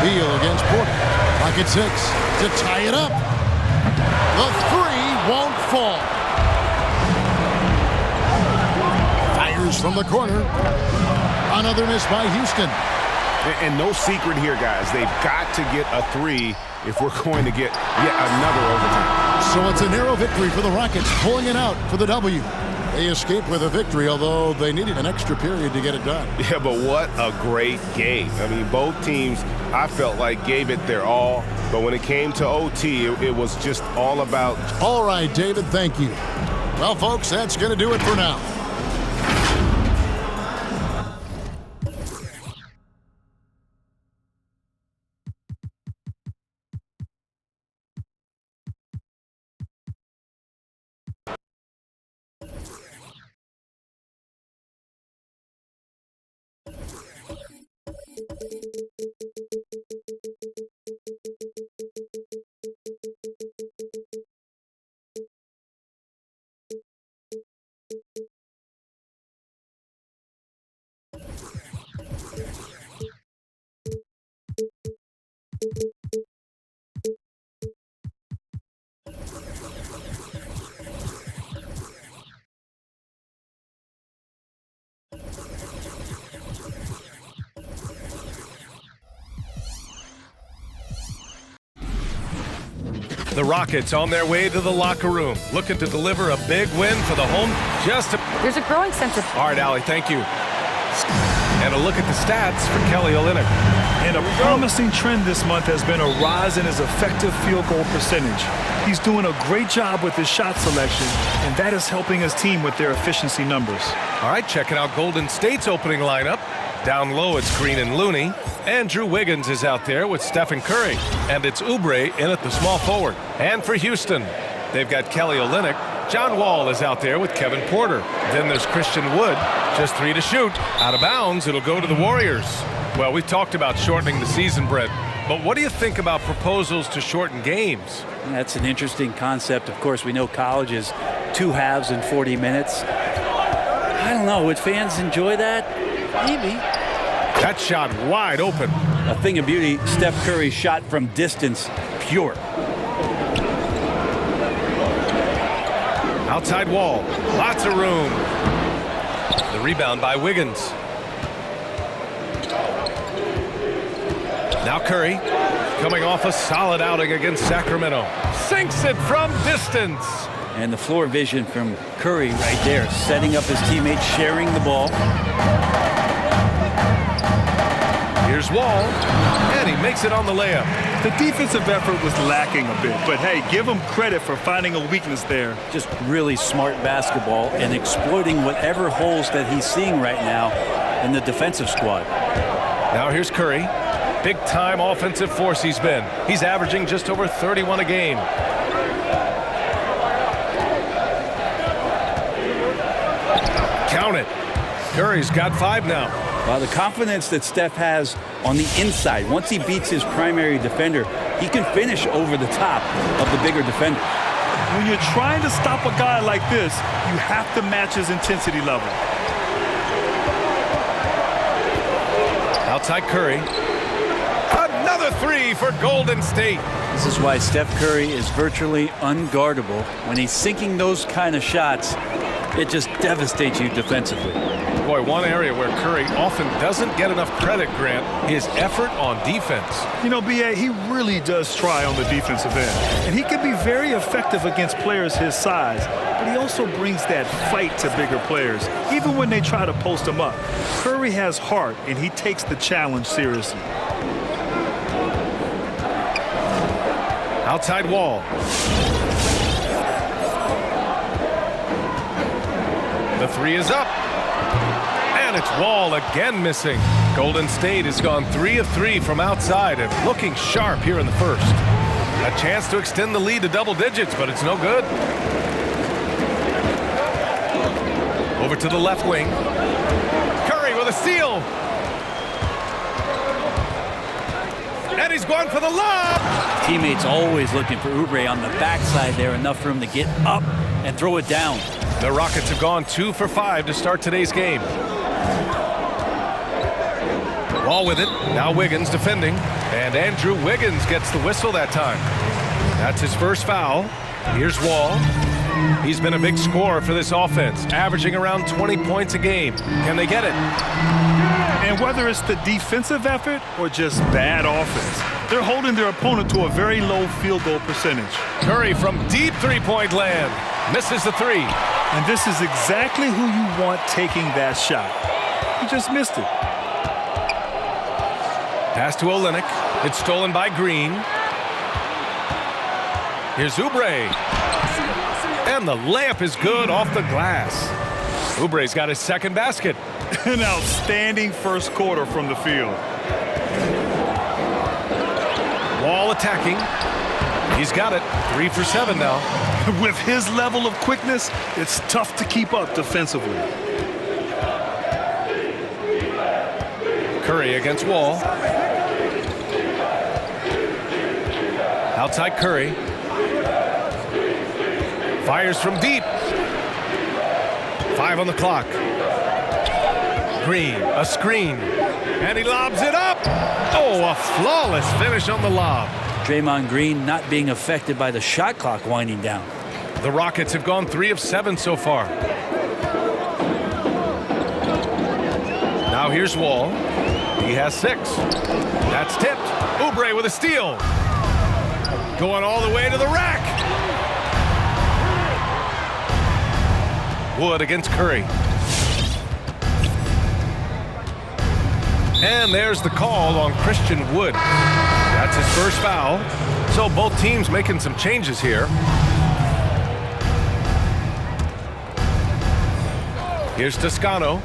[SPEAKER 1] Beal against Porter. Rocket 6 to tie it up. The 3 won't fall. Fires from the corner. Another miss by Houston.
[SPEAKER 3] And no secret here, guys. They've got to get a 3 if we're going to get yet another overtime.
[SPEAKER 1] So it's a narrow victory for the Rockets, pulling it out for the W. They escaped with a victory, although they needed an extra period to get it done.
[SPEAKER 8] Yeah, but what a great game. I mean, both teams, I felt like, gave it their all. But when it came to OT, it was just all about...
[SPEAKER 1] All right, David, thank you. Well, folks, that's going to do it for now.
[SPEAKER 9] The Rockets on their way to the locker room, looking to deliver a big win for the home.
[SPEAKER 10] There's a growing sense of...
[SPEAKER 9] All right, Allie, thank you. And a look at the stats for Kelly Olynyk.
[SPEAKER 11] And a promising trend this month has been a rise in his effective field goal percentage. He's doing a great job with his shot selection, and that is helping his team with their efficiency numbers.
[SPEAKER 9] All right, checking out Golden State's opening lineup. Down low, it's Green and Looney. Andrew Wiggins is out there with Stephen Curry. And it's Oubre in at the small forward. And for Houston, they've got Kelly Olynyk. John Wall is out there with Kevin Porter. Then there's Christian Wood, just 3 to shoot. Out of bounds, it'll go to the Warriors. Well, we've talked about shortening the season, Brett. But what do you think about proposals to shorten games?
[SPEAKER 12] That's an interesting concept. Of course, we know college is 2 halves in 40 minutes. I don't know. Would fans enjoy that? Maybe.
[SPEAKER 9] That shot wide open.
[SPEAKER 12] A thing of beauty, Steph Curry shot from distance, pure.
[SPEAKER 9] Outside Wall, lots of room. The rebound by Wiggins. Now Curry, coming off a solid outing against Sacramento. Sinks it from distance.
[SPEAKER 12] And the floor vision from Curry right there, setting up his teammates, sharing the ball.
[SPEAKER 9] Here's Wall, and he makes it on the layup.
[SPEAKER 11] The defensive effort was lacking a bit, but hey, give him credit for finding a weakness there.
[SPEAKER 12] Just really smart basketball and exploiting whatever holes that he's seeing right now in the defensive squad.
[SPEAKER 9] Now here's Curry. Big-time offensive force he's been. He's averaging just over 31 a game. Count it. Curry's got 5 now.
[SPEAKER 12] Well, the confidence that Steph has on the inside, once he beats his primary defender, he can finish over the top of the bigger defender.
[SPEAKER 11] When you're trying to stop a guy like this, you have to match his intensity level.
[SPEAKER 9] Outside Curry. Another 3 for Golden State.
[SPEAKER 12] This is why Steph Curry is virtually unguardable. When he's sinking those kind of shots, it just devastates you defensively.
[SPEAKER 9] Boy, one area where Curry often doesn't get enough credit, Grant, his effort on defense.
[SPEAKER 11] You know, B.A., he really does try on the defensive end. And he can be very effective against players his size, but he also brings that fight to bigger players, even when they try to post him up. Curry has heart, and he takes the challenge seriously.
[SPEAKER 9] Outside Wall. The 3 is up. And it's Wall again missing. Golden State has gone 3 of 3 from outside and looking sharp here in the first. A chance to extend the lead to double digits, but it's no good. Over to the left wing. Curry with a steal. And he's going for the lob.
[SPEAKER 12] Teammates always looking for Oubre on the backside there. Enough room to get up and throw it down.
[SPEAKER 9] The Rockets have gone 2 for 5 to start today's game. Wall with it. Now Wiggins defending. And Andrew Wiggins gets the whistle that time. That's his first foul. Here's Wall. He's been a big scorer for this offense, averaging around 20 points a game. Can they get it?
[SPEAKER 11] And whether it's the defensive effort or just bad offense, they're holding their opponent to a very low field goal percentage.
[SPEAKER 9] Curry from deep three-point land. Misses the 3.
[SPEAKER 11] And this is exactly who you want taking that shot. He just missed it.
[SPEAKER 9] Pass to Olynyk. It's stolen by Green. Here's Oubre. And the layup is good off the glass. Oubre's got his second basket.
[SPEAKER 11] An outstanding first quarter from the field.
[SPEAKER 9] Wall attacking. He's got it. 3 for 7 now.
[SPEAKER 11] With his level of quickness, it's tough to keep up defensively.
[SPEAKER 9] Curry against Wall. Outside Curry. Fires from deep. 5 on the clock. Green, a screen. And he lobs it up. Oh, a flawless finish on the lob.
[SPEAKER 12] Draymond Green not being affected by the shot clock winding down.
[SPEAKER 9] The Rockets have gone 3 of 7 so far. Now here's Wall. He has 6. That's tipped. Oubre with a steal. Going all the way to the rack. Wood against Curry. And there's the call on Christian Wood. That's his first foul. So both teams making some changes here. Here's Toscano.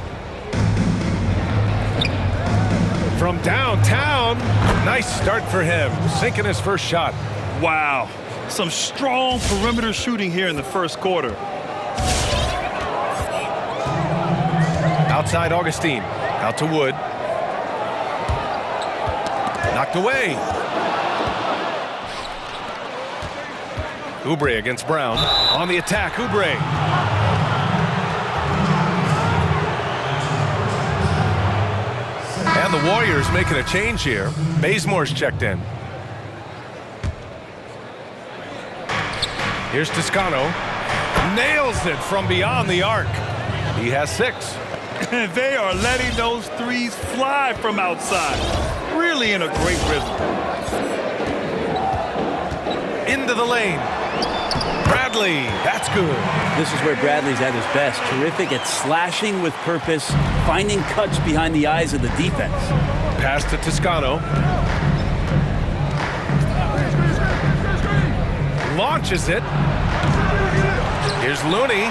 [SPEAKER 9] from downtown. Nice start for him, sinking his first shot.
[SPEAKER 11] Wow, some strong perimeter shooting here in the first quarter.
[SPEAKER 9] Outside Augustine, out to Wood. Knocked away. Oubre against Brown. On the attack, Oubre. And the Warriors making a change here. Bazemore's checked in. Here's Toscano. Nails it from beyond the arc. He has 6.
[SPEAKER 11] And they are letting those threes fly from outside. Really in a great rhythm.
[SPEAKER 9] Into the lane. Bradley, that's good.
[SPEAKER 12] This is where Bradley's at his best. Terrific at slashing with purpose, finding cuts behind the eyes of the defense.
[SPEAKER 9] Pass to Toscano. Launches it. Here's Looney.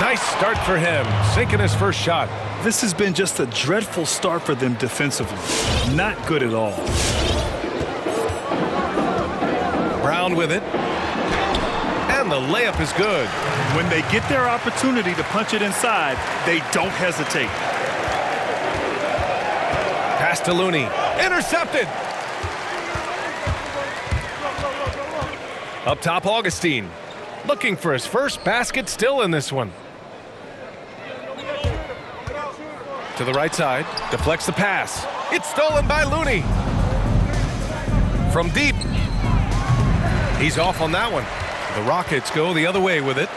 [SPEAKER 9] Nice start for him, sinking his first shot.
[SPEAKER 11] This has been just a dreadful start for them defensively. Not good at all.
[SPEAKER 9] Brown with it. And the layup is good.
[SPEAKER 11] When they get their opportunity to punch it inside, they don't hesitate.
[SPEAKER 9] Pass to Looney. Intercepted. Up top, Augustine. Looking for his first basket, still in this one. To the right side, deflects the pass. It's stolen by Looney. From deep. He's off on that one. The Rockets go the other way with it.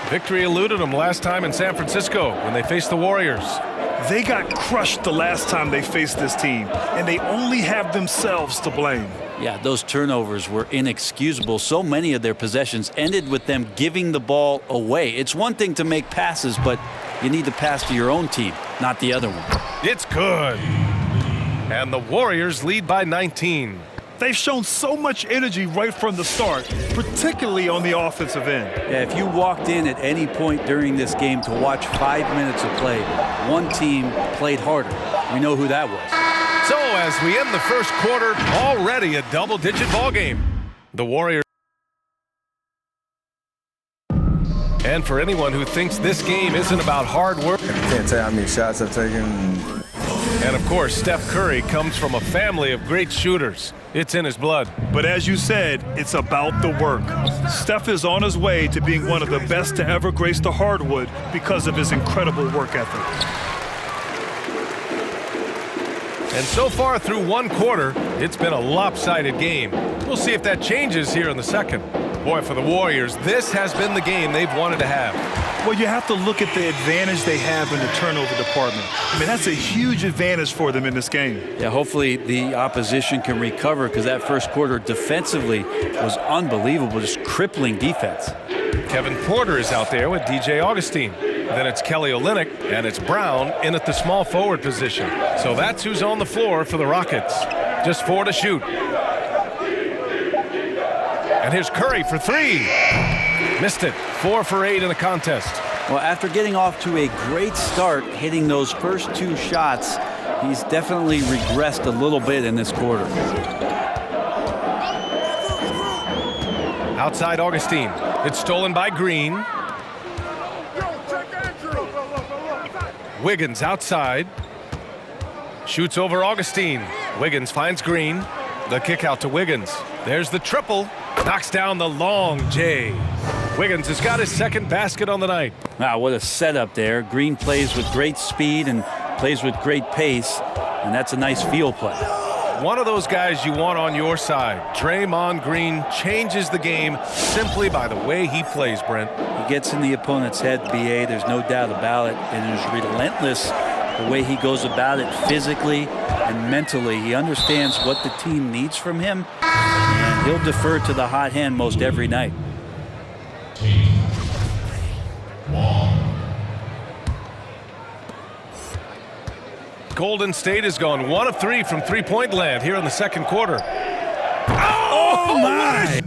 [SPEAKER 9] Victory eluded them last time in San Francisco when they faced the Warriors.
[SPEAKER 11] They got crushed the last time they faced this team, and they only have themselves to blame.
[SPEAKER 12] Yeah, those turnovers were inexcusable. So many of their possessions ended with them giving the ball away. It's one thing to make passes, but you need to pass to your own team, not the other one.
[SPEAKER 9] It's good. And the Warriors lead by 19.
[SPEAKER 11] They've shown so much energy right from the start, particularly on the offensive end.
[SPEAKER 12] Yeah, if you walked in at any point during this game to watch 5 minutes of play, one team played harder. We know who that was.
[SPEAKER 9] So as we end the first quarter, already a double-digit ball game. The Warriors. And for anyone who thinks this game isn't about hard work.
[SPEAKER 13] I can't tell how many shots I've taken.
[SPEAKER 9] And of course, Steph Curry comes from a family of great shooters. It's in his blood.
[SPEAKER 11] But as you said, it's about the work. Steph is on his way to being one of the best to ever grace the hardwood because of his incredible work ethic.
[SPEAKER 9] And so far through one quarter, it's been a lopsided game. We'll see if that changes here in the second. Boy, for the Warriors, this has been the game they've wanted to have.
[SPEAKER 11] Well, you have to look at the advantage they have in the turnover department. I mean, that's a huge advantage for them in this game.
[SPEAKER 12] Yeah, hopefully the opposition can recover because that first quarter defensively was unbelievable, just crippling defense.
[SPEAKER 9] Kevin Porter is out there with DJ Augustine. Then it's Kelly Olynyk, and it's Brown in at the small forward position. So that's who's on the floor for the Rockets. Just 4 to shoot. And here's Curry for 3. Missed it. 4 for 8 in the contest.
[SPEAKER 12] Well, after getting off to a great start, hitting those first 2 shots, he's definitely regressed a little bit in this quarter.
[SPEAKER 9] Outside Augustine. It's stolen by Green. Wiggins outside. Shoots over Augustine. Wiggins finds Green. The kick out to Wiggins. There's the triple. Knocks down the long J. Wiggins has got his second basket on the night.
[SPEAKER 12] Wow, what a setup there. Green plays with great speed and plays with great pace, and that's a nice field play.
[SPEAKER 9] One of those guys you want on your side. Draymond Green changes the game simply by the way he plays, Brent.
[SPEAKER 12] He gets in the opponent's head, BA, there's no doubt about it, and is relentless the way he goes about it physically and mentally. He understands what the team needs from him, and he'll defer to the hot hand most every night.
[SPEAKER 9] Golden State has gone 1 of 3 from three-point land here in the second quarter.
[SPEAKER 11] Oh my!